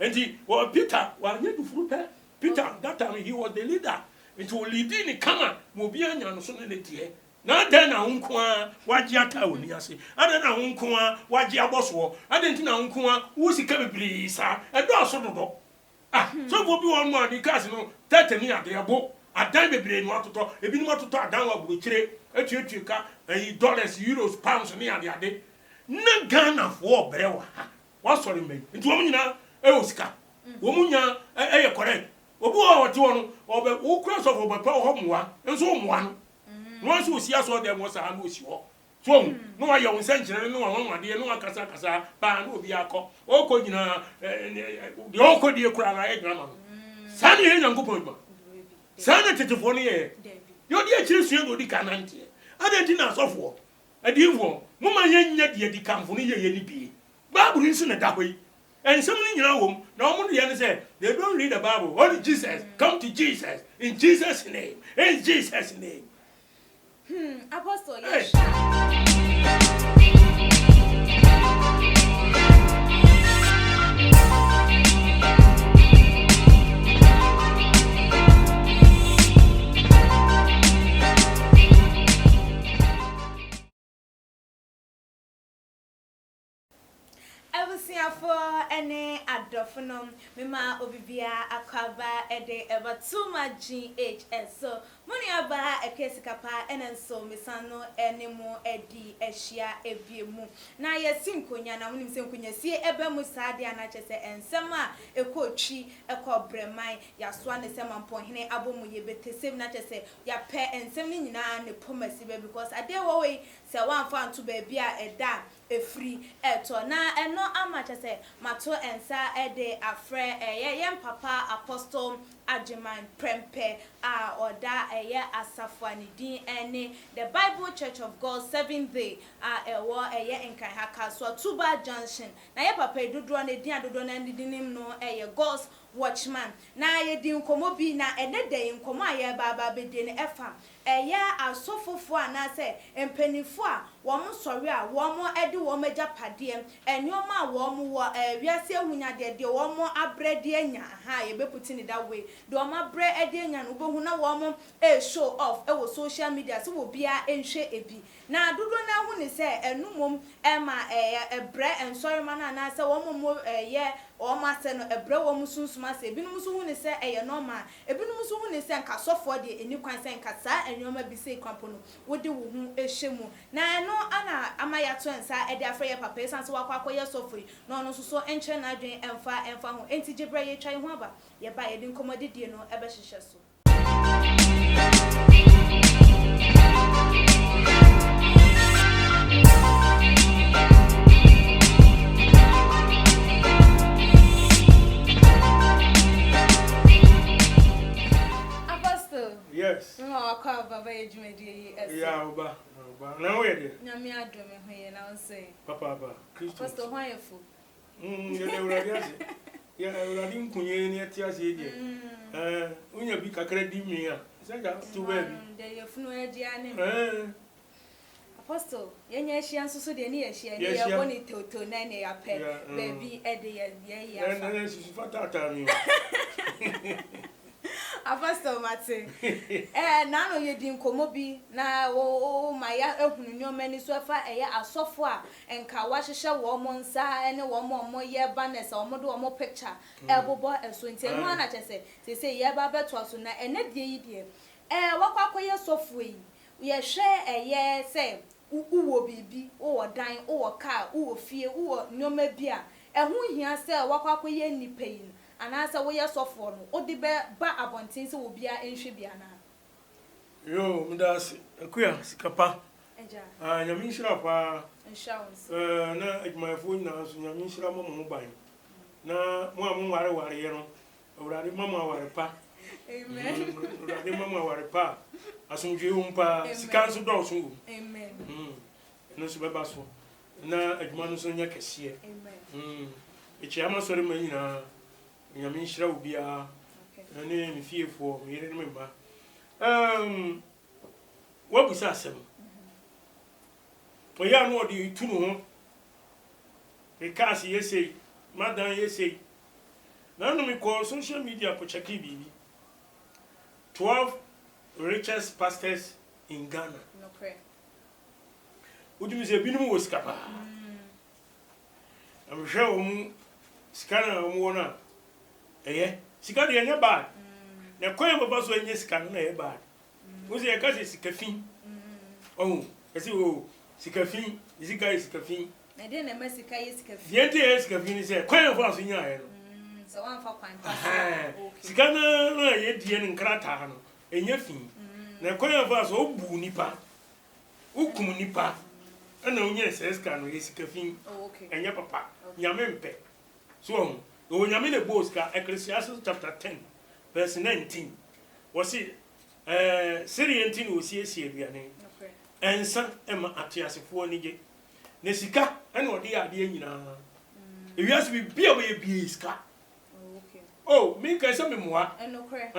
And Peter, Peter, that time he was the leader. It will lead in the camera, Mobian and Sonality. Now then, Unkwa, Wajiata, Uniasi. I don't know Unkwa, Wajia Boswo. I didn't know Unkwa, who's he coming, please, sir? And also, so will be 1 more because 30 near their book. A dime brain want to talk, a bit more to talk down with a chica, dollars, euros, pounds, near the other. No gun of war, Brewa. What's sorry, me? It's woman now, Oscar. Woman, correct. Obu what you want, or the cross of my power home one, and so one. Once we see us all there was a hand you. So, no, your century, no one, dear, no Casa, Ban will be a cop, or could you know, the awkward dear cry, grandma. Sunny and Uncle Puma. Sanity to 1 year. Your dear children will be cananti. I didn't know so for. A dear one, woman, yet the company, ye be. Bible isn't that way. And something in our home, normally say they don't read the Bible. Only Jesus, come to Jesus in Jesus' name. In Jesus' name. Apostle, yes. For any adoptionum, Mima Obivia, Akaba, Ede, Eva, Tuma GHS. So, Muniaba, a Kesicapa, and so Missano, Enemo, Edi, Eshia, Evimu. Na ye Sinkunya, na Munim Sinkunya, see Ebe Musadi, and Nachese, and Sama, a coachy, a cobremai, Yaswan, a Saman point, Hine Abomu, Yebete, Sim Nachese, Ya pet and 79 Pomasibe, because I dare away, say one found to be a da. A free eto na eno amacha se mato ensa ede afre yem papa apostle Agyemang prempe oda asafwani din ene the Bible Church of God 7th day ewo enkan haka so Tuba Junction na ye papa dodo na din adodo na ndinim no God's watchman na ye din komo bi na ene de nkomo aye baba be de ne efa asofofo anase empanifo a wo mo sori a wo mo ede wo meja padiem enioma wo mo wo wiase ahunya de wo mo abrede anya ye be put in that way do ma bre ede anya no bohu na wo mo show off wo social media so wo bia enhwe ebi na dodo na hu ni se enumom ma ebre ensori ma na se wo mo o ma se no ebre wo mo sunsuma se ebi no so hu ni se normal ebi no so hu ni se nka sofo de eni kwan se nka sa enioma bi se kwampo no wo de wo hu ehyemu na no ana amaya to ensa ede afre ye papa esan se wakwa akoye sofo no no so enche na adwen emfa ho enti gebre ye twan ho aba ye ba ye din komodidie no ebe hihye so Yes. No, call Baba Jumedi. Yeah, Oba. Now where did Yami Adam here now say Papa, Christ. First of all, fool. Yeah, I didn't kunye near Tiasi. When you be a credit me, send out to baby. There you flew Apostle, she answers so the near she and one to nanny a pet, baby, Eddie, and she's fat. Apostle Mate. Now you dim komobi na my ehunu many so far asofo and kawashisha womonsa ene womo ye banners or modo mo picture ebobo eso nti enu ana chese say ye ba beto aso na ene die yidie wakwakoye sofo yi ye hwe ye say uwo bibi uwo dan uwo car uwo fie uwo nyoma bia ehu hia say wakwakoye nipa yi anasa wo ye sofo no odi be ba abontin se wo bia enhwe bia na yo mdas akuya sikapa eja nyame nhira pa insurance na adwumayefo nyina so nyame nhira mo ban na mo ware ye no awurade mama ware pa amen awurade mama ware pa asomdwe humpa sikanso dɔso amen no so beba so na adwuma no so nya kɛse amen echiama sori ma nyina nyame nhira obia na ne mfiefo yere ne mba wabusa asem oya no odi tunu ho because yesei madan yesei Now me call social media for check bibi. 12 richest pastors in Ghana. No cray. Would you say binum was capa? I'm sure scanner wona. Eh, sikadi anya bad. Na kwan baba so anya scan na e bad. Wo say ka say sikafin. Oh, kasi o sikafin, sikafin. Na dey na masika ye sikafin. Yente sikafin say kwan fa so nya aye no. So one for kwan pa. Okay. Sikana na ye die nkrata no. Enya fin. Na kwan fa so obu nipa. Ukum nipa. Ana onye se scan no ye sikafin. Oh, okay. Enya papa. Nyame mpe. So o nyame ne boska Ecclesiastes chapter 10 verse 19. Was it Syrian wo siesie aduane. Okay. Ensa ema atiasefo ni ge. Ne sika ena ode ade nyina. Ewiase bi bia be bia sika. Oh, okay. Oh, me ka se me moa. No cray.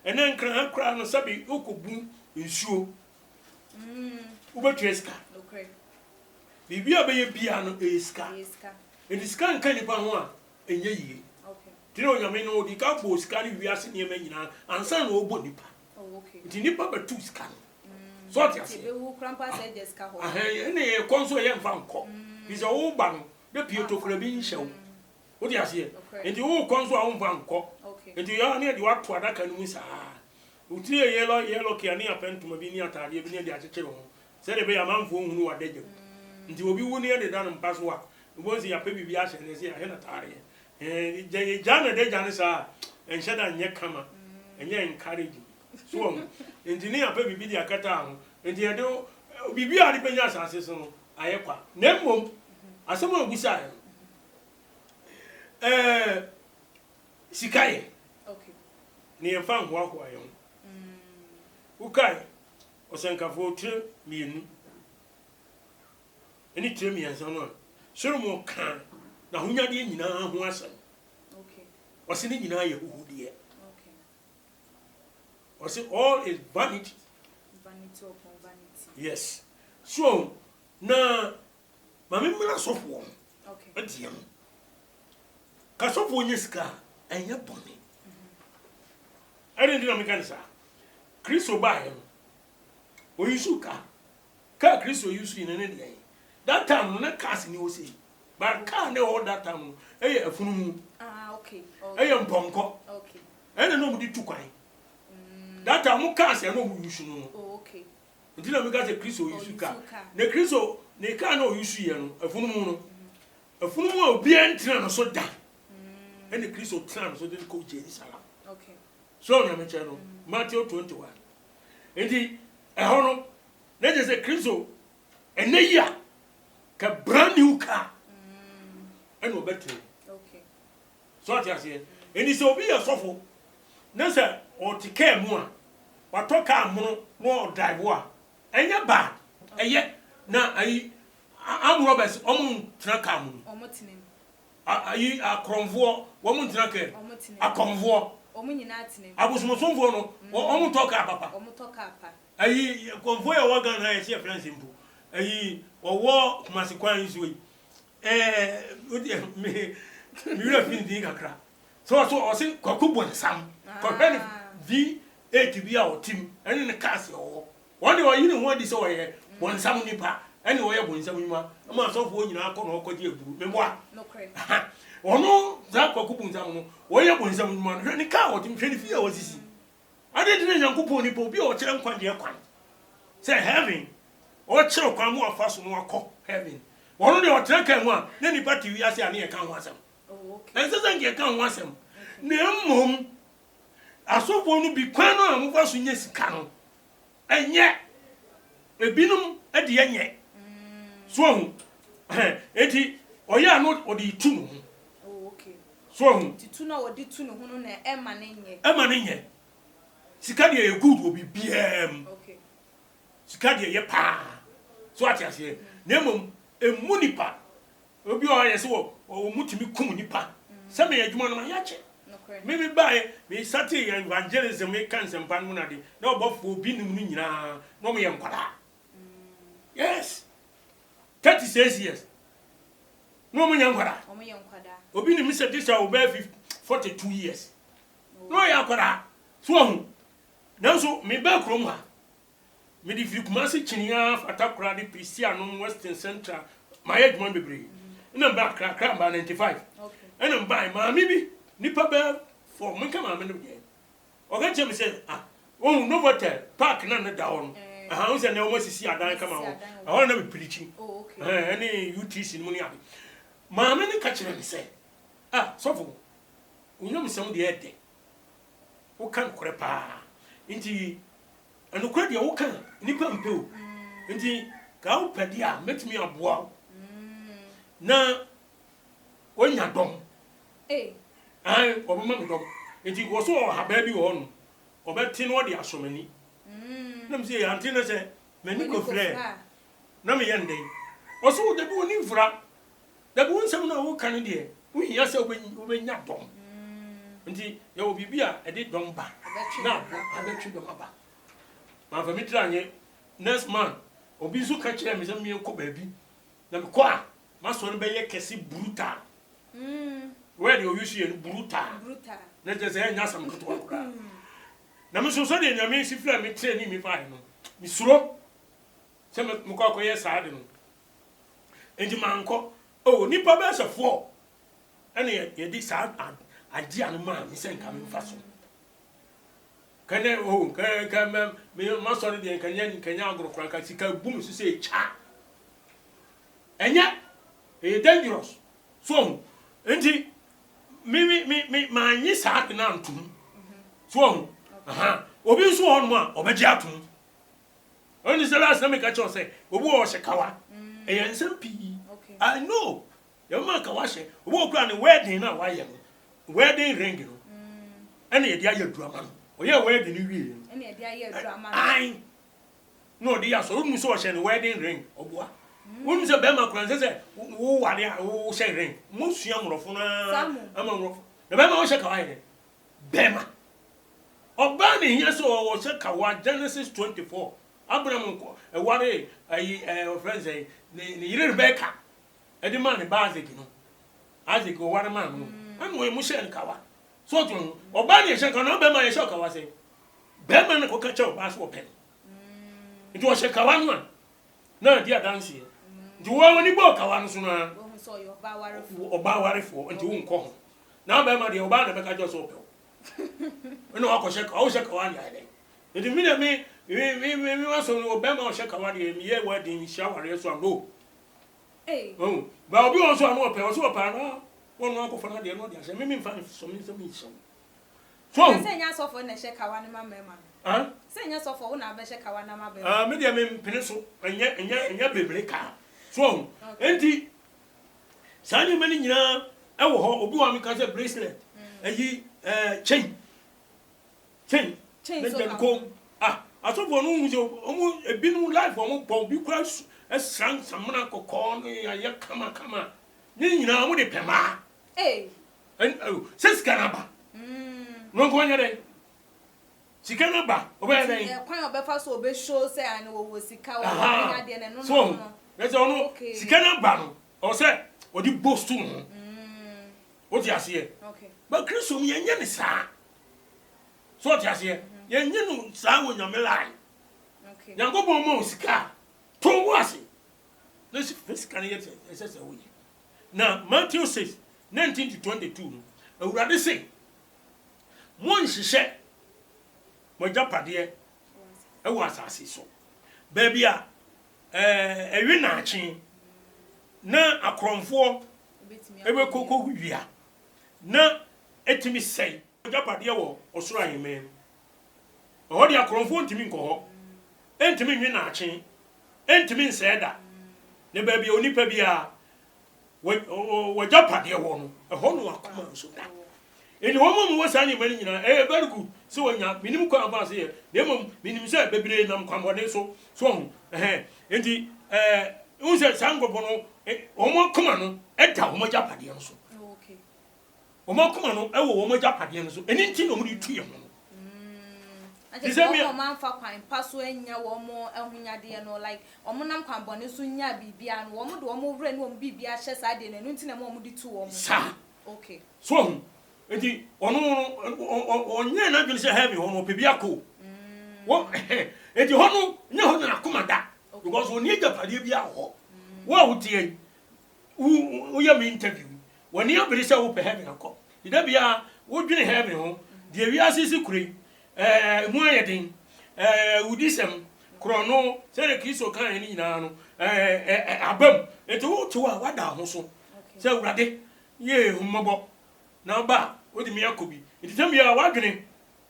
Ena nkran akra no sabi okobu nsuo. Ubetu sika. Okay. Bibia be bia no sika. Sika. Edi sika nka nipa ho a enye yie. Okay. Tino nyame no di ka bo sika ni wiase ne ema nyina ansa no obo nipa. Oh, okay. Ti nipa be tu sika. So ti ase. Be wu krampa se jeska ho. Ene konso ye mfa nko. Bi se wo ba no de pie to kra bi nhyew. Wo ti ase. Enti wo konso a wo mfa nko. Okay. Enti ya ne de wato adaka no mu saa. Uti yellow kia ni apentuma bi ni atade bi ni de akekere ho. Se de be ya manfo hunu wadagye. Nti obi wu ne de dan mpa so a. Bo se ya pe bibi a hye ne se ya he na tare. Je jana de jana sa enhye da nye kama. Enye encourage. So engineer pe bibi di akata ho enti e do bibi a di penya asase so no ayekwa na mmom asemo agusa sikaye Okay. ni emfa ho ho ayo ukai osenkafo tre mienu eni tre mienso no soro mo kan na hunyade nyina ho asem. Okay. Wase ni nyina ye huhudie. Okay. Wase all is vanity. Vanity upon vanity. Yes. So na mame mna sofo. Okay. Adiem. Ka sofo nyeska enya boni. Ndi na mekanisa. Kristo ba ye. O yusu ka Kristo yusu ine ne dey. That time na cast ni o say. But ka ne all that time eye afunu. Okay. Eye mponko. Okay. Ene no mudi tukwan. That time cast e no mu yusu no. Oh, okay. Ndi na mekase Kristo yusu ka. Ne Kristo ne ka na o yusu ye no afunu mu no. Afunu mu obi entina no so da. Ene Kristo tran no so de ko Jerusalem. Okay. So na me chero Matthew 21. Ndi ho no na je se Kristo ene ya ka brand new car. Ene obetre. Okay. So ati ase. Eni se obi ya sofo. Na se o tike mu a watoka amono no drive a. Enye bad. Eye na ayi am robbers omun tena ka mu. Omotinem. Ayi akronvo omun tena ka. Omotinem. Akonvo. Omun nyina atinem. Abusumosonfo no omun toka papa. Omutoka apa. Ayi konvo ya waga na ye friends mpo. Ayi owo kumasi kwan isu yi. Me ura fin di kakra. So o se kwaku bonsam. Kwapen V8 bi a otim. Ene ne cars yo. One day o yi ne ho di so ye bonsam nipa. Ene o ye bonsam nyuma. Ama so fo nyina akọ na okọji eburu. Me boa. No cray. Ono za kwaku bonsam no. O ye bonsam nyuma. Ne ka otim hwe ne fi a osisi. Ade de ne Nyankopon nipa obi o kire nkwan de kwan. Say heaven. O kire kwan mu afa so no akọ heaven. Ono de o kire kan mu a ne nipa ti wi ase ane e kan ho asem. Oh, okay. En sese nke kan ho asem. Na mmom asofo no bi kwan no amfa so nya sika no. Enye ebinum e de enye. So hu. Enti oya no o de tu no. Oh, okay. So hu. Titu na odi tu no hu na ema na nye. Ema na nye. Sika de e good obi biam. Okay. Sika de ye pa. So ati ase. Na mmom emu nipa. Obi o ye se wo mutimi kum nipa. Se me adwuma no ya che. Me buy me sati evangelism me kan sempan mu na de. Na obofo obi nim nu nyina. No me yenkwada. Yes. 36 years. No me yenkwada. Omo yenkwada. Obi nim se this will be 42 years no ya kwara so nanso me ba krom ha me di fikumase chinia fatakura di Christian Western Central my Agyemang bebre na ba kra ba 95 ena ba ma mi bi nipa ba for me kama me no de o ga chem say oh no hotel park na da on o say na o masisi adan kama o na be preaching any UTC ni mo ni abi ma me ni ka kire me say sofo unyam sem de ede o kan kore pa nti anu kore de o kan nipa mpeo nti ka o pedi a metimi aboa na onya dom obama me dom nti go so ha ba bi wo no obeti no de asomani na me say anti na say mani ko frɛ na me yende o so de bi oni mfra da bi wonsam na wo kan de wo hia sɛ obenya dom nti ya wo bibia e de dom ba na abetwi dom aba ma fa mi tranye next man obi so ka kire me sɛ me ko ba bi na me ko a ma so no be ye kesi brutal where the use brutal na je say nya sam koto akura na me so de nyame si fla me tre ni mi fa no mi suro se me ko akoye saa de no enti manko nipa be se fo ene ye di saa adi anu ma mi se nka me fa so kane ka me ma so de kanya agro kran ka sika bum so se cha enya dangerous so enti me manyi saa de na ntum so obi so on ma obeji atum oni se last na me ka cho say obi o shekawa ensem pi I know your man ka wa she obi okura ne wedding na wa ye wedding ring no ene ye dia ya drama no o ye wedding ni wie ene ye dia ya drama ai no dia so unu so she ne wedding ring oboa unu se be ma kura se wo wale wo she ring mo sua mrofo na ama mrofo na be ma wo she ka wa ye be ma oba ne hia so wo she ka wa Genesis 24 Abraham ko e ware friends ne yire Rebecca e di man ba Isaac no Isaac o ware man no anu e mu she ka wa so to oba ne she ka no be ma ye she ka wa se be ma ne ko ka che oba so pen nti wo she ka wa no na di adanse nti wo woni bo ka wa no so na wo so yo oba warefo nti wo nko ho na be ma de oba na be ka jo so pe eno akoshe ka o she ka wa ni ade nti mi na mi wa so no be ma o she ka wa de mi ye wedding shower so no ba obi won so anu ope o so pa na won no akofo na de no de ase mi mfa so mi so se nya so for na she ka wa ni ma ma se nya so for wo na be she ka wa na ma be me de me pene so enya bebre ka so enti sani mani nyina e wo ho obi wa mi ka se bracelet ayi chain so ko atofo no hu so omu ebinu life omu pon bi kura esran samna kokon ya kama ni nyina mu de pema seskanaba no ko nya de sikanaba oba na e kwan obefa so obe show say an wo sika wo nya de no so let's ono sikanaba no o say odi boast no o ti ase okay but Christ me nya ne sa so ti ase ye nye no sa wo nyame lai okay nyango bo mo sika to wo ase let's physically yet ese wo yi na Matthew 6:19 to 22 no awurade say mo nhihye mo japade e wo asase so ba bia ewi na achi na akromfo ebe koko wia na etimi sei mo japade wo osoro aheme o di akromfo ntimi nko ho entimi nwi na achi entimi nseda ne ba bia onipa bia wo japade wo no ho no akoma so da eni wo mo wo sa ni mani nyina very good so wonya minim ko avance ye dem minim se bebre nam kwambone so enti unse sango bono o mo koma no da wo mo japade no so okay o mo koma no wo mo japade no so eni nti no mo di tuye mo aje mo man fa kwan paso anya wo mo ahunyade no like o mo nam kwambone so nya bibia no wo mo de wo mo wure no wo bibia hye sa de no nti na mo di tu wo mo sa okay so enti ono onye na dwene se heaven ono pebia ko wo enti hono nya hono na komanda because oni agapade bia ho wo wotie wo ya me interview woni abere se wo pe heaven akọ ida bia wo dwene heaven ho de wi asisi kure mu ayedin udisem krono se ne Kristo kan ni nyina no abam enti wo to a wada ho so se urade ye humabo na ba odi me akobi enti tam ya wadwene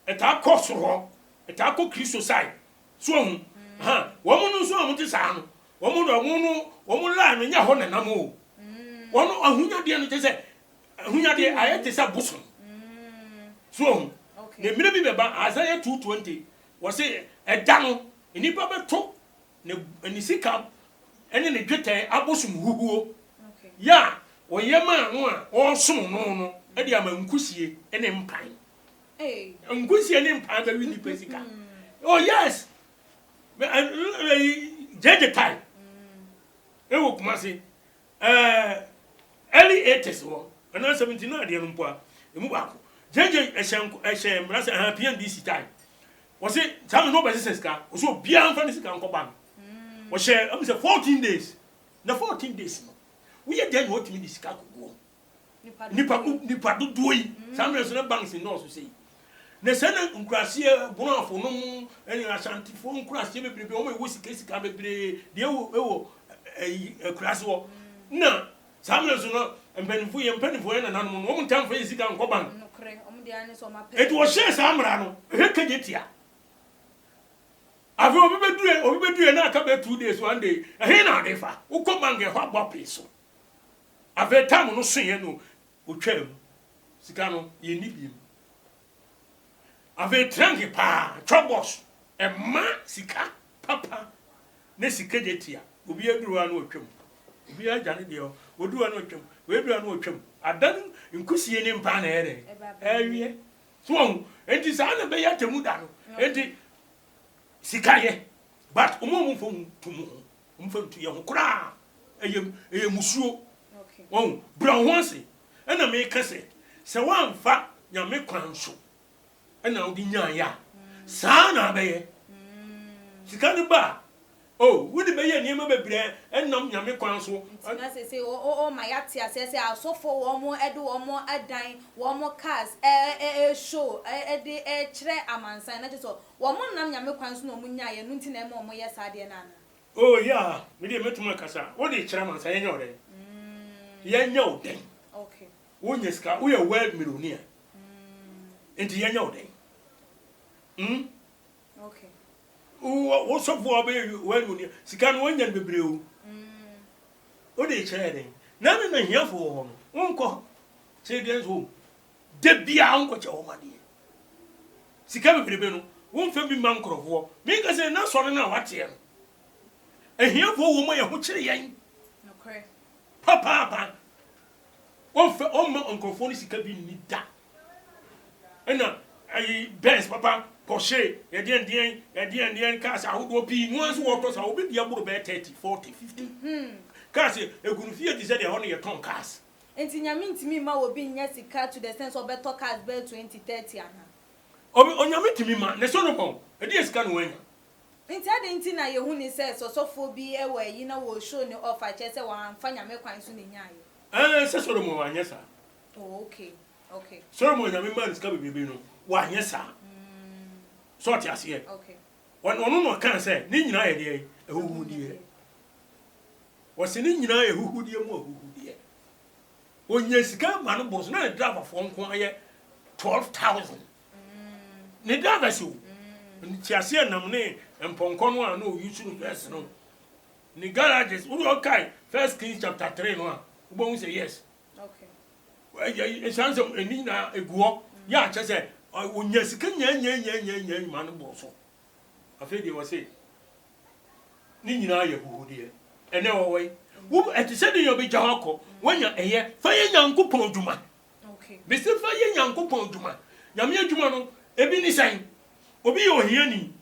eta koso ho eta ko Kristo sai so hu ha wo mu no so amu ti sa no wo mu la no nya ho na nam o wo no ahunya de no te se ahunya de ayete sa buso so hu ne mire bi beba Isaiah 2:20 wo se eda no enipa beto ne sika ene ne dwetɛ abosum huhuo ya wo yema no a wo som no e de ama nkusie ene mpan nkusie ne mpan ba wi ni pesika oh yes jeje time e wo kuma se early 80s wo ana 79 de no mpo a emu ba ko jeje ehyen mrasa ha PNBC time wo se tam no ba seska wo so bia mfa ne sika nkoba wo she am say 14 days na 14 days no we are there what me the sika ko nipa do doyi sam so na banks no so say na sana nkurase bonafo no eni ashantifo nkurase bebrebe o me wo sika bebrebe de ewo kurase wo na sam so no mpanifo na nanom no o mtam fa sika nkoba no kre o mde ane so ma pe eto wo she samra no hekejetia afi obi bedue na aka be 2 days 1 day ehe na adefa ukomange ho agbope so afi tam no sunye no otwam sika no ye ni biem afi trangi pa chobos e ma sika papa ne sika jetia obi aduru anu otwam obi ajane de oduru anu otwam we aduru anu otwam adan nkusie ni mpa na ere ewie so enti sa na be ya temu da no enti sikaye but omo fom tumu mfam tu ye ho kura eye musuo okay won brown once na me kase se wanfa nyame kwan so na odi nyan ya sa na be ye sika ni ba oh wudi be ye niam bebre enam nyame kwan so na se o my yati asese asofo wo mo edu wo mo adan wo mo cars show de kire amansan na so wo mo nam nyame kwan so no mo nya ye no nti na mo ye sade na na oh yeah me de metuma kasa wo de kire amansan ye nya ode ye nya ode okay wo nyeska wo ye world millionaire enti ye nya ode okay wo so fo obe world millionaire sika no nya bebre o de kire den na me na hiafo ho no nko se de so de bia nko che o ma de sika bebrebe no won fa bi man krofo me ka se na so na wate no ehiafo wo mo ye ho kire yen okay papa won fa o ma nkrofo ni sika bi ni da ena ai best papa Porsche ye dien cars ahodo pi no anso wo to sa obi bia buru be 30 40 50 cars egunu fie di se de hono ye ton cars enti nyame ntimi ma wo bi nya sika to the sense of better cars be 20 30 ana obi onyame ntimi ma ne so no bon e di sika no wanya enti ade enti na ye hu ni se sosofo bi e wa yi na wo show ni offer che se wa amfa nyame kwan so ne nyaye se Solomon wa nya sa oh okay Solomon nyame ma sika bebe no wa nya sa so ti ase okay ono no kan se ni nyina ye de ehuhu die wo se ni nyina ehuhu die mu ehuhu die onye sika ma no boss na driver fo nko aye 12,000 ne driver so ni ti ase nam ne mponko no a no yusu verse no ni garages wo do kai First Kings chapter 3 no a wo bo say yes okay e chance ni na eguo ya che se onye sika nya ma no boss afi de wo say ni nyina ye huhu de ene wo we wo eti se de yo be jaha ko wanya eye fa ye nyankopon dwuma okay be se fa ye nyankopon dwuma nyame adwuma no ebi ni san obi ye ohiani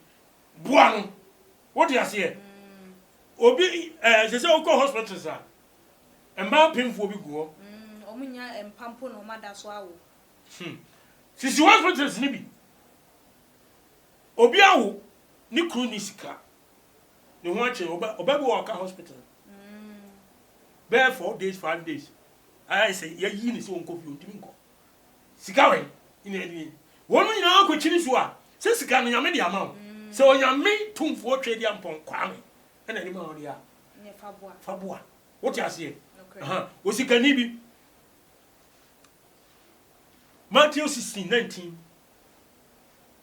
bua no what you say obi se se o ko hospital sa emba pimfo obi guo omunya empampo no mada so awo Sisi hospitals ni bi. Obi awo ni kru ni sika. Ni ho ache oba bi wo ka hospital. Bear 4 days, 5 days. I say ya yi ni so nko fi ontimi nko. Sika we ina ni. Wonu nyina ko chiri so a, se sika no nyame de ama wo. Se onyame tumfo twedi ampon kwa me. Na ni ma ho dia. Ne faboa. Faboa. What you say? Wo sika ni bi. Matthew 16:19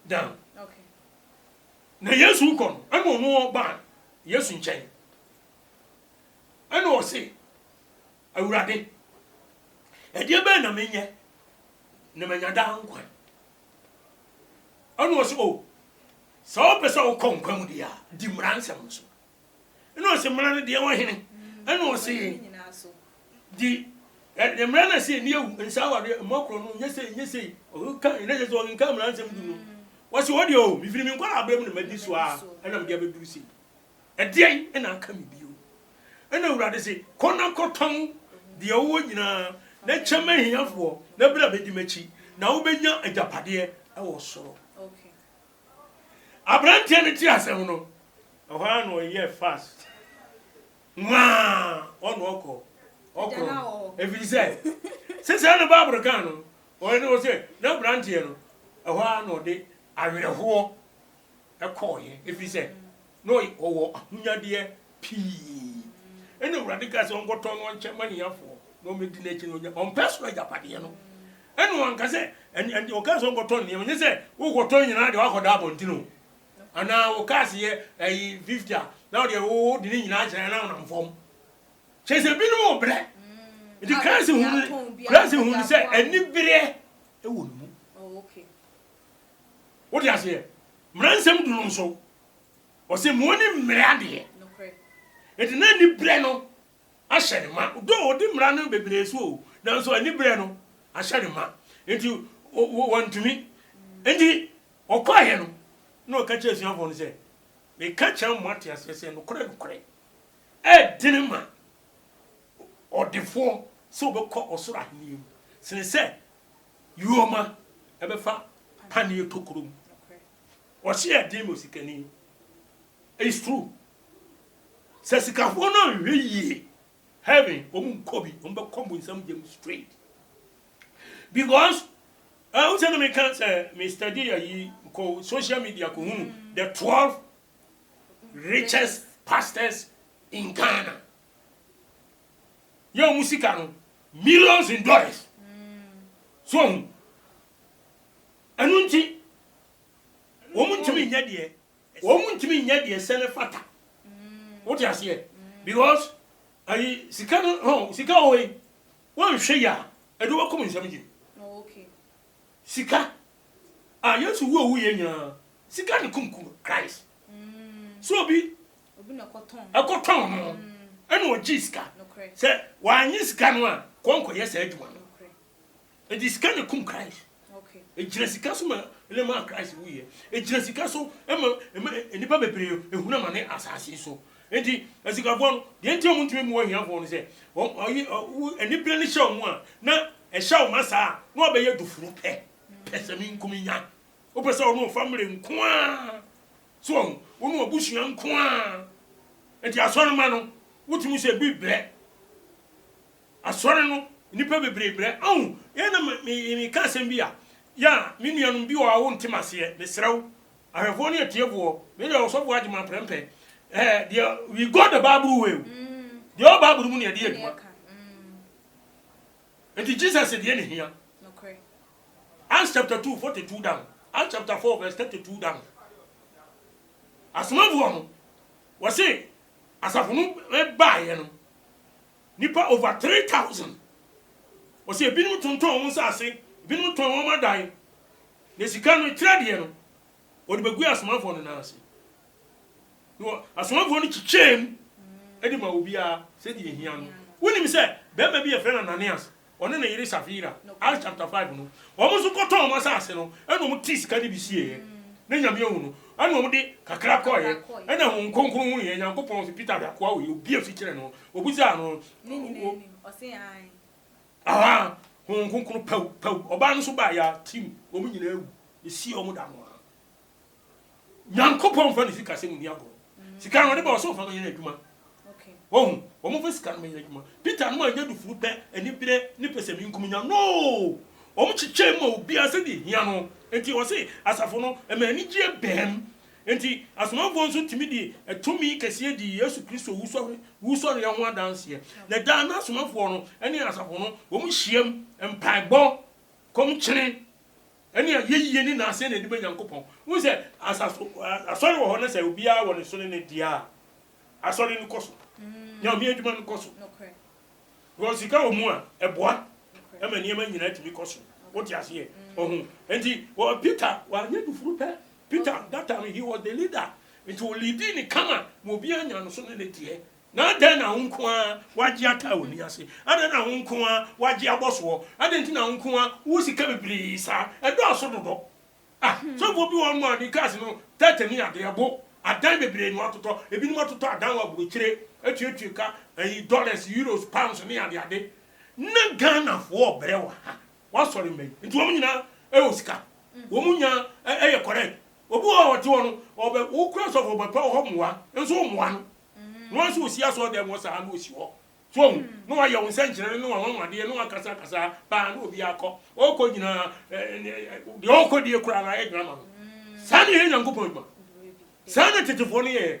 down. Okay. Na Yesu kon, anu no ba Yesu nchen. Anu o se awurade. E de be na menye. Na menya da nkwa. Anu o se o. So pesa o kon kwa mu dia, di mransam so. Anu o se mran de wo hene. Anu o se di the man say near Sawa Mokro, yes, oh, come in as well in come and do. What's your audio? If you mean what I blame the Mediswa, and I'm giving to see. A day and I'll come with you. And I would rather say, Corner Cotton, the old, that chairman here for, never be Dimechi, now be young and Japadia, I was so. Okay. I brand tenity as I know. A 1 year fast. Mwah, on Woko. Okay. If you say, since I'm a Babracano, or I know say, no brand here, a while no day, I will a whore a coin. If you say, no, oh, dear, P. And no radicals on what on one check money for, no meditation on personal Japadiano. And one can say, and your cousin got on you, and you say, who got on you now the Alcohol Tino. And now, Cassie, a 50, now the old didn't and form. She's a bit more black. The cousin who said, and you be there. Oh, okay. What do you say? Ransom do so. Or say morning Mirandi. No, pray. It's an any breno. I shall him out. Though dim random baby so. Now so any breno. I shall him out. And you want to me. And he or quiet. No catches your phone say. They catch him what he has said. No correct. Eh, dinner. Or the four so be call or so I knew. Since say, you are ma ever fa panny took room. Or she a demo sickening. It's true. Says the Cafono, ye having Kobi, come with some game straight. Because I was telling me, Mr. Dear, ye call social media, the 12 richest pastors in Ghana. Your musicano, millions in dollars. So, Anunti, woman to me, Yadia, woman to me, Yadia, Senefata. What you say? Because I Sicano, oh, Sicaway, one share, I do a common something. Okay. Sika, I used to go in Sicani Kunku, Christ. So be a cotton. I know Jiska. Say, why is Canua? Conquer, yes, Edgewan. It is kind of cum Christ. Okay. A Jessica, Lema Christ, we a Jessica, so Emma, and the baby, and Hunamane assassin. So, and he, as you got one, the entire to me, one here for say, oh, are you, and you plainly show one. Now, a show, Massa, no be to fruit, Pessamin coming young. Open so no family in Quan. So, no bush young Quan. And your son, man. What you say be black? A sorry no, nipa bebre bre. Oh, ya na me ka sem bia. Ya, me nuanum bi wa wo ntemas ye, me serew. Ahwefo ne atiefo, me dey osofo Agyemang prempe. We got the Bible way. The old Bible mu ne dey aduma. And Jesus said ye ne hia. Okay. Acts chapter 2, 42 down. Acts chapter 4 verse 32 down. Asomafo no, we say asafunu buy no nipa over 3,000 o se ebinu tonton won sase ebinu ton won madan ne sika no trade no o de begu asomafo no na ase no asomafo no chichem edi ma obi a se di ehia no woni mi se be ma bi e friend Ananias one na yiri Safira Acts chapter 5 no o mo so koton mo sase no e no mo ti sika ni bi sie na nyame hu no anu mo de kakra koye e na hu nkonkron hu ye Nyankopon se Peter da kwa we obi afi kire no obuza no ni o se ai aha honhom pau oba no so ba ya tim omu nyina ewu esi omu da no nyankopon fa ne sika se mu ni agoro sika no de ba so fa no nyina adwuma okay omu fa sika no nyina adwuma Peter no anya du furu pe ani bire ni pese mi nkum nya no omu chiche ma obi ase di hia no enti o se asafo no e ma ni gye bem enti asomafo nso timi di etumi kese di Yesu Kristo wuso re ho adanse na da na asomafo no ene asafo no omu hyiam mpaibɔ kom kyene ene yeyiye ni na ase na di ba Nyankopɔn wo se asɔre wo ho na se obi a wo ne so ne dia asɔre ni koso nya obi adwuma ni koso okay wo sika wo mu a eboa e ma niema nyina timi koso wo ti ase ohun enti wo Peter wa nya du furu pe Peter that time he was the leader it will lead in kama mo bi anya no so ne tie na den na nko a waji ata oni ase adan na nko a waji aboso adan ti na nko a wo sika bebiri sa edo aso dodo so bo bi won mo adi cars no tete ni ade abo adan bebiri no atoto ebi no atoto adan wa buchire etuetu ka dollars euros pounds ni ade na Ghana fo brewa wa sorry me nti wo nyina e wo sika wo munya e correct obu o wote wono obe wo cross of obe pa ho moa enso moa no no so osia so dem wo sa na osi ho so no wa ye won senkyere no wa wade no wa kasa ba na obi akọ oko nyina de oko die kura na e grama sani he Nyankopon ma sani tetefo no ye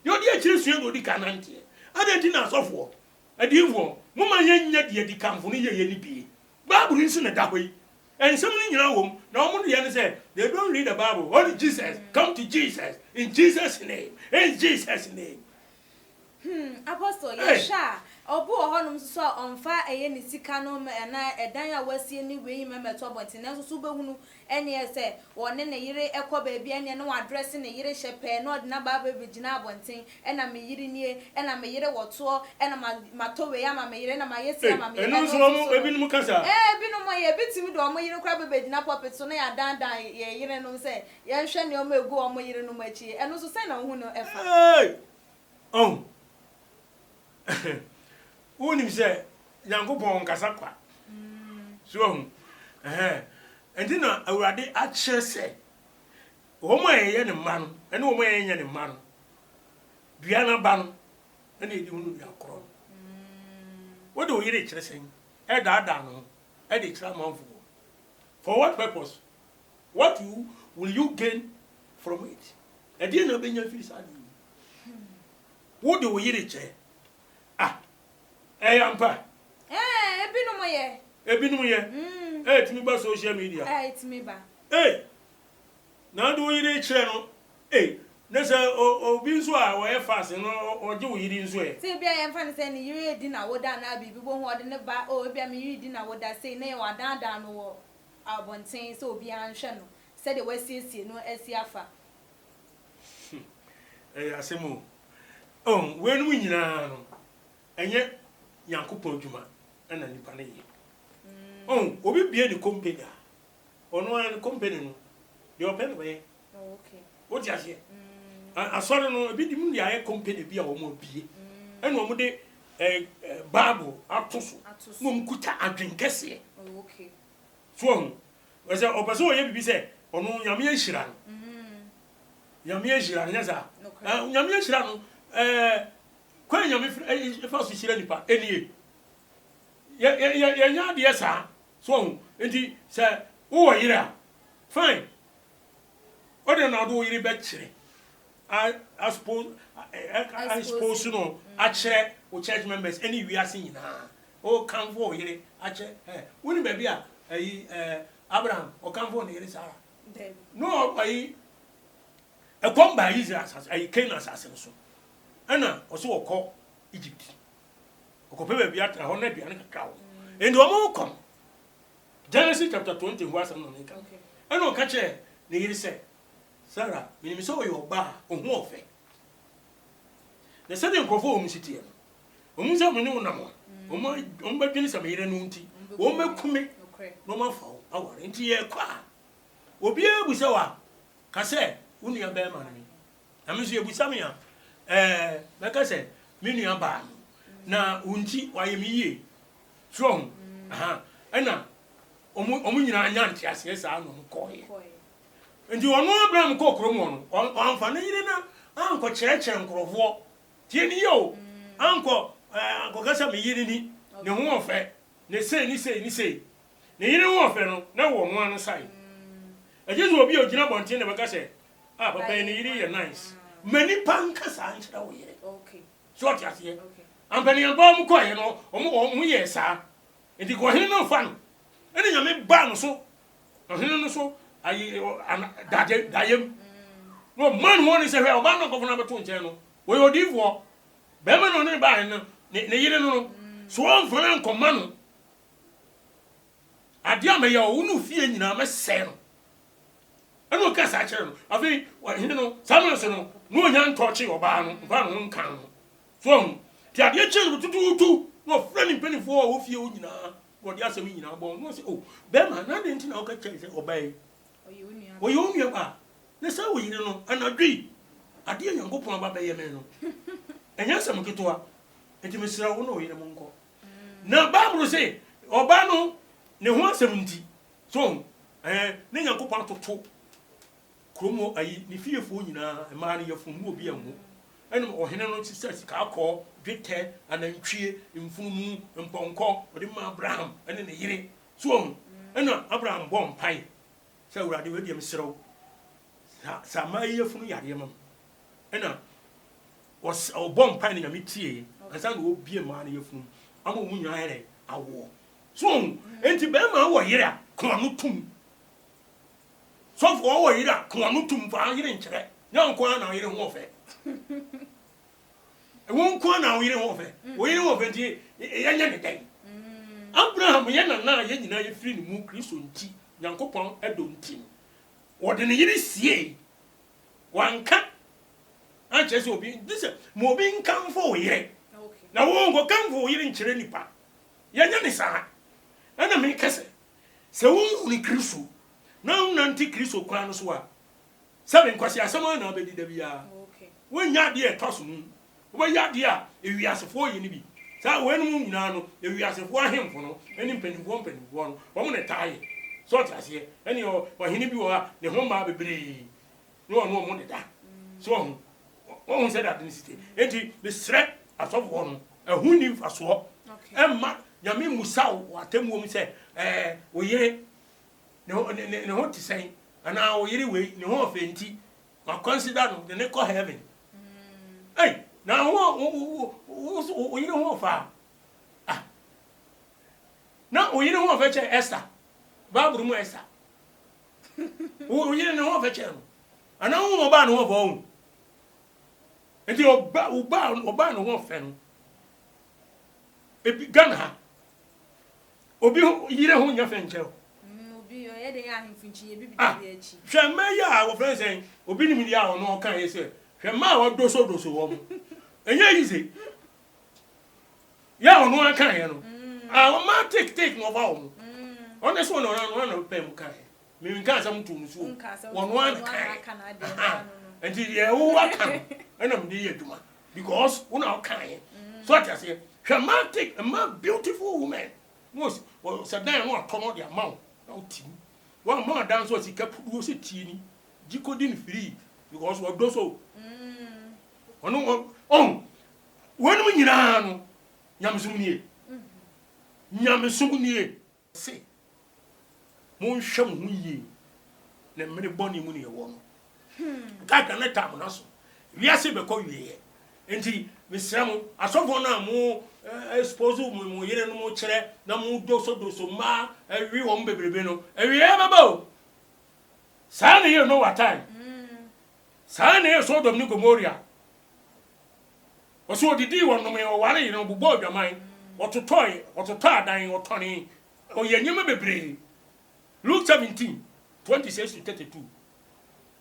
yo de akire sua no di kanante adenti na asofo adifo mo ma nya de di kamfo no ye ni bi Bible nsi na da hoyi and some wom na omo de say they don't read the Bible. Only Jesus. Come to Jesus in Jesus name. In Jesus name. Apostle Yesha obu ohonum so onfa eye ni sika no na edan a wasie ni we memeto bonti na so be hunu ene ese wone ne yire ekoba bia ne no address ne yire shepe no de na baba begina bonti ena me yire nie ena me yire woto ena matowe ya ma me yire na ma yesi ya ma me eno so mo ebinim kasa ebinu mo ye bitimi do mo yire kra begina pulpit so na ya dandan ye yire no se ye hwe ne o ma egu o mo yire no machi eno so se na hu no efa unim se Nyankopon kasa kwa so enti na awurade a kire se wo mo ye ne ma no ene wo mo ye nya ne ma no dua na ba no ene edi hunu ya kro wo de wo yire kire sen e da no e de kira manfo for what purpose what will you gain from it e dey na benya firi sa wo de wo yire kire ampa ebinu ye timi ba social media timi ba na do yire kire no na se obi nso a wo ye fast no oje wo yire nso se bia ye mfa ne se ni yire di na woda na bibi bo ho ode ne ba bia me yire di na woda se na ye wadan no wo abonten se obi anhwe no se de wasiesie no asi afa asemu we no nyina no enye Nyankopon djuma na nipa na ye obi bie ni company ono an company no de open be okay what you say asori no ebi di mu ya ye company bia wo mo bie ena wo de Bible atoso mo mkuta adwenkese okay so we say obaso ye bibi say ono nyame ehira no nyame ehira nya za nyame ehira no kwa nyame fa so hira nipa enie ya nya de esa so enti say wo yira fine ode na do yiri be kire I suppose no a kire o church members any we are seeing na o kan for yiri a kire woni ba bia Abraham o kan for yiri Sarah no e komba Israel asas Canaan asas so ana o so okọ Egypt okọ pe ba bia tra ho na bia na kakao endo mo kom Genesis chapter 20 verse 9 okay ana o ka kire ne yiri say Sarah, when you saw your bar on who of it. The second perform city. Umusa menu namo. Umba pin some here nunti. Woma kume. No man fall. Our inti kwa. Obi ebusawa. Kase uni ya be man mi. Amisu ebusamia. Like I said, minu ya ba. Na unti wa yemi ye. Strong. Aha. ɛna omu nyina anya ntiase esa no koye nti ono Abraham ko kromo no anfa ne yire na anko kyerɛkyerɛ nkrofo tie ni yo anko kasa me yire ni ne ho ofe ne sei ne yire ho ofe no na wo ho anu sai ejesu obi ogina bonte ne baka se papa ne yire ye nice mani panka sa ankyerɛ wo yire okay short ase ampani amba mu koye no omu ye sa nti ko hin no fa no ene nyame ba no so hin no so ayi dayem no man won is here oba no governor beto nche no we odifo be me no ne ba no ne yire no so on fana nkoma no ade amaye o unu fie nyina me se no eno ka sa kire no afi hin no samuel so no no nya ntoche oba no mfa no nkan no so ti ade kire tututu no friend penifo o fie o nyina God ya semi nyina bon no say oh be ma na de ntina o ka kire say obai oyonua ba ne sa wo yire no anadwi ade Nyankopon aba be ye me no enya sam ketoa enti mesira wo no yire mo nko na Bible say oba no ne ho asem nti so ne Nyankopon toto kromo ayi ne fiefo nyina ma ne yefunu obi amu ene ohene no sisi ka akọ dwetẹ anantwie mfunumu mponko ode ma Abraham ene ne yire so ene Abraham bom pai se urade we dem serew sa ma yefunu yare mam ene was bom pai ne nyame tie ansa na obie ma ne yefunu ama mu nyaa ere awo so enti be ma wo yire a ko anu tum so fo wo yire a ko anu tum fa yire nkyere nyanko na yire ho ofe won ko na yire ho ofe wo yire ho ofe ti yanya ne dai Abraham ye na ye nyina ye firi ni mu Kristo nti Nyankopon edo nti wo de ne yire sie wanka an chese obi this mo bi nkan fo yire na wo ngo kan fo yire nkyere nipa yanya ne sa ana me kase se wo ni Kristo na nti Kristo kwa no so a sabe nkwasi asama na obedi da bia wo nya de etoso mu wo ya de a ewiasefo ye ni bi sa wo enu nyina no ewiasefo ahemfo no eni mpanimfo no wo mo ne tae so tase eni o hini bi wo a ne ho ma bebre no mo ne da so wo se da den site enti the threat asofo no ehun ni faso emma nyame musaw atemu mu se wo yire ne ho ti sen ana wo yire we ne ho ofenti ma consider no the call heaven hey na wo yire ho fa na wo yire ho fa che Esther Bible mu Esther wo yire ne ho fa che no ana wo mo ba no ho fa o enti oba no ho fa no ebi Ghana obi yire ho nya fa nche obi o ye de ya ahimfinchi ye bibi de echi hwe ma ya wo friend say obi ni mi dia ho no kan ye say hwe ma wo doso wo mo enye yize ya ono kan ye no wo ma take no ba wo honest one no pem kan me nka asam tu no so wo an kan and ye wo kan ena me ye duma because una kan ye so at say hwe ma take a ma beautiful woman most sadan no atono dia ma wo tim wa ma dan so sika pudu se tieni jikodin free because wo do so ono wonu nyina no nyamesum nie se mon hwam hu yie na mmere boni mu ne wo no kaka na tam na so wiase be ko wie enti mesram asofo na mo expose mo yire no mo kire na mo doso ma awi wo mbebrebe no awi e baba o sa na ye no watan sa na ye Sodom ni Gomorrah oso didi won no me o ware yire no bubo adwaman ototoi adan otoni oyanyema bebre Luke 17:26-32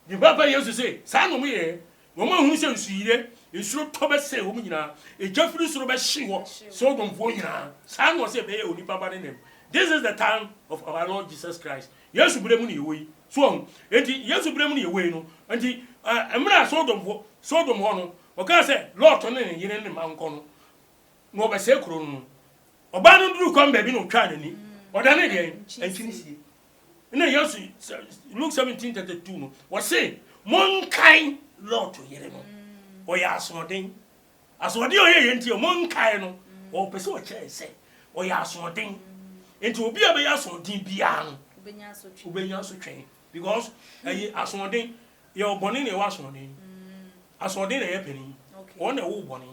the Papa Jesus say sa no me ye wo ma hu se nsuire nsuro to be se wo nyina ejafiri suro be hye wo Sodom fo nyina sa no se be ye oni baba ne nem. This is the time of our Lord Jesus Christ. Yesu bremu ne yewi so enti Yesu bremu ne yewi no enti emra Sodom ho no oka se Lot ne yire ne manko no no be se kuro no oba no duru kom ba bi no twa nani Odane dey enchini na yesu Luke 17:32 no wo say monkai Lord to yere no o ya asoden o ye nti o monkai no o pese o kire say o ya asoden enti obi a be ya asoden bia no ubenya so twen because asoden ye obone na ye wa asoden asoden na ye pani o na wo bone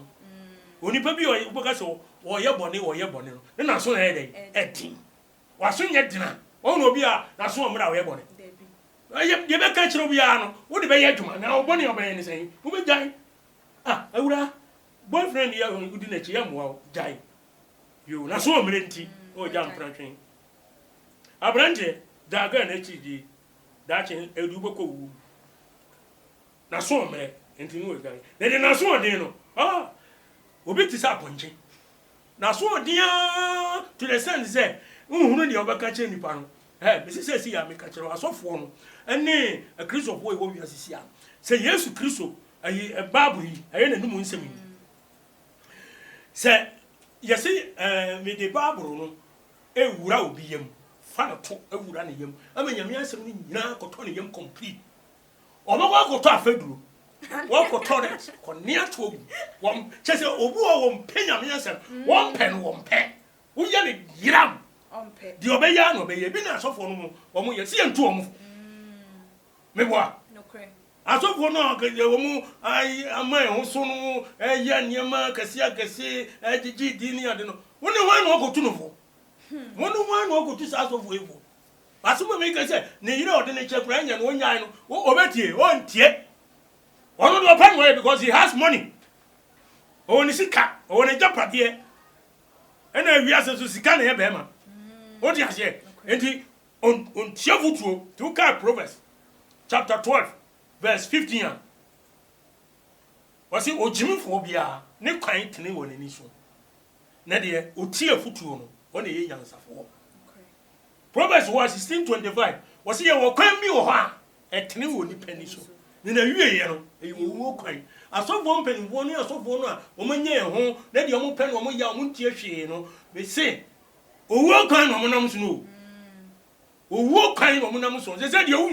onipa bi o boka so o ye bone no na so na ye dey edin wa so nye dina ono obi a na so omra wo ye bone ye be ka kire obi a no wo de be ye adwuma na obone oben ni sen wo be jan awura boyfriend ya udi na chi ya moa jan yo na so omre nti o jam pratwen abrante da ga na chi di da chi edu boko wu na so omre nti no we jan na so odin no obi ti sa ponche na so odin to the sense say nhunu ne obaka che nipa no bisi se si ya me ka kire asofo no ene a Kristo boy wo wi asisi a se Yesu Kristo ayi Bible yi ayi na numu nsem yi se yesi me de Bible no ewura obi yam fa na to ewura ne yam amanya me asem ni nyina koto ne yam complete obakwa koto afeduro wo koto ne ko nia to ogu won chese obu o won penya me asem won pen won pe wo ye ne yiram ompe di obeya no obeye bi na asofo no mu omo ye se ntu omo meboa asofo no ke wo mu ai amai ho so no ya niema kase agase agigi di ni ade no woni wan no okotu no fo woni wan no okotu sa asofo efo asoma me ke se ne yire ode ne chekura anya no onyan no obetie ontie ono do pan way because he has money oni sika oni japade ena wiase so sika na ye be ma odi ase enti on tiavutuo to ka Proverbs chapter 12 verse 15 wasi ojimfo bia ne kwan tene wonani so na de oti afutuo no wona ye yansafo Proverbs 16:25 wasi ye wo kwan bi wo ha etene woni pani so ne na wie ye no e wo kwan asofo mpanimfo no asofo no a wo manye ho na de wo pen wo ya wo ntie hwe no be se owo kwan no monam so no owo kwan no monam so se de wo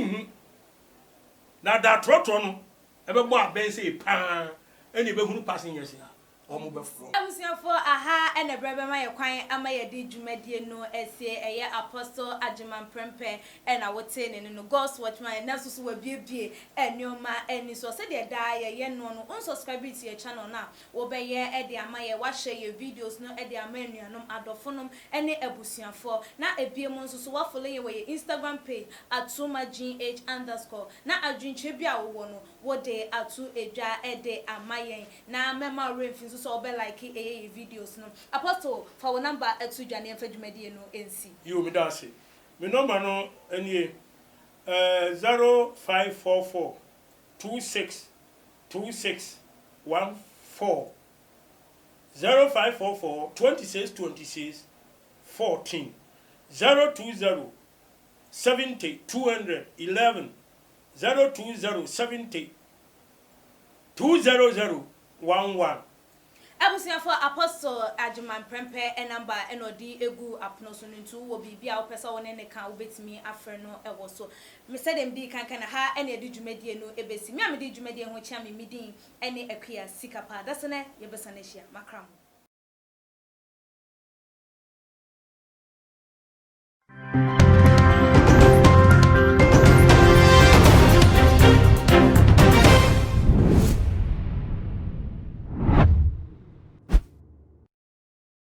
na da trotro no ebe bo aben se pa eni be hunu passing yes ya omo be fro abusiafo aha ene brebe ma ye kwan ama ye di dwumadie no esie eye apostle Agyemang prempe ena wote ne no God's watchman na so wa biebie enioma eni so se de da ye no no unsubscribe to your channel na wo be ye e de ama ye wa share your videos no e de ama enuanom adofonom ene abusiafo na ebie mo nso so wa follow ye we Instagram page @tumagh_ na adwinche bia wo no wo de atu edwa e de ama yen na mema remfi so be like videos no apostle for our number etu dwane mfadwumadi no ensi you me da say me number no enie 0544 26 26 14 0544 26 26 14 020 70 211 020 70 200 11 abusiafo apostle Agyemang prempe number enodi egu apno so ntu wo bibia wo pesa wo ne kan wo betimi afre no ewo so me se dem di kan ha ene edi dwumadie no ebesi me amedi dwumadie ho chia me midin ene akua sikapa dasene yebesa na hia makram